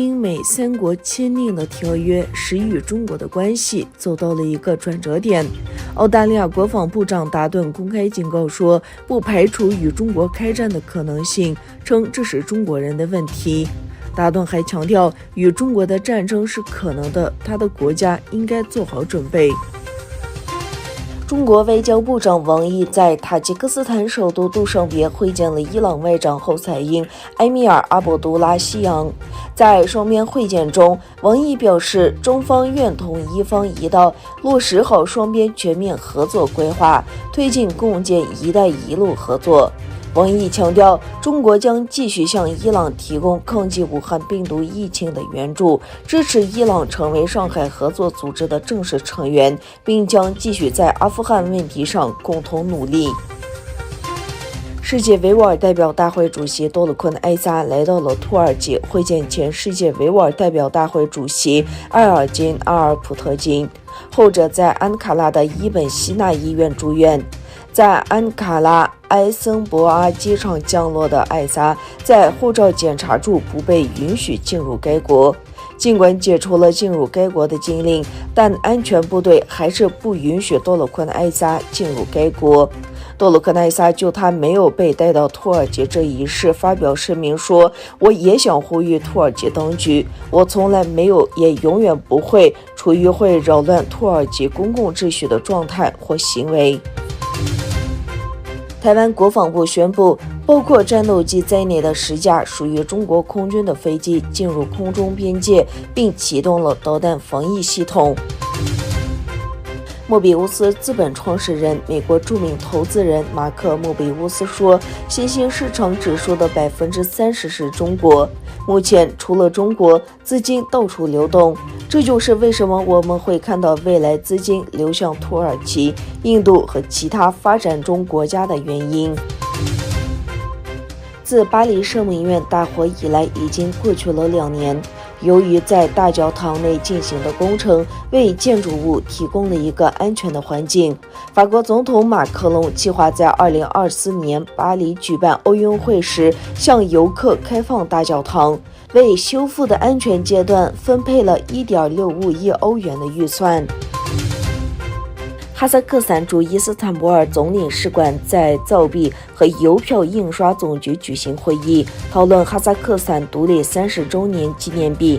英美3国签订的条约使与中国的关系走到了一个转折点。澳大利亚国防部长达顿公开警告说，不排除与中国开战的可能性，称这是中国人的问题。达顿还强调，与中国的战争是可能的，他的国家应该做好准备。中国外交部长王毅在塔吉克斯坦首都杜尚别会见了伊朗外长侯赛因、埃米尔阿卜杜拉希扬。在双边会见中，王毅表示，中方愿同伊方一道落实好双边全面合作规划，推进共建“一带一路”合作。王毅强调，中国将继续向伊朗提供抗击武汉病毒疫情的援助，支持伊朗成为上海合作组织的正式成员，并将继续在阿富汗问题上共同努力。世界维吾尔代表大会主席多鲁坤埃萨来到了土耳其，会见前世界维吾尔代表大会主席埃尔金·阿尔普特金，后者在安卡拉的伊本希纳医院住院。在安卡拉埃森博阿机场降落的艾萨，在护照检查处不被允许进入该国。尽管解除了进入该国的禁令，但安全部队还是不允许多鲁坤埃萨进入该国。多鲁坤埃萨就他没有被带到土耳其这一事发表声明说，我也想呼吁土耳其当局，我从来没有也永远不会处于会扰乱土耳其公共秩序的状态或行为。台湾国防部宣布，包括战斗机在内的10架属于中国空军的飞机进入空中边界，并启动了导弹防御系统。莫比乌斯资本创始人、美国著名投资人马克·莫比乌斯说，新兴市场指数的30%是中国。目前除了中国，资金到处流动，这就是为什么我们会看到未来资金流向土耳其、印度和其他发展中国家的原因。自巴黎圣母院大火以来，已经过去了2年。由于在大教堂内进行的工程为建筑物提供了一个安全的环境，法国总统马克龙计划在2024年巴黎举办奥运会时向游客开放大教堂，为修复的安全阶段分配了1.65亿欧元的预算。哈萨克斯坦驻伊斯坦布尔总领事馆在造币和邮票印刷总局举行会议，讨论哈萨克斯坦独立30周年纪念币。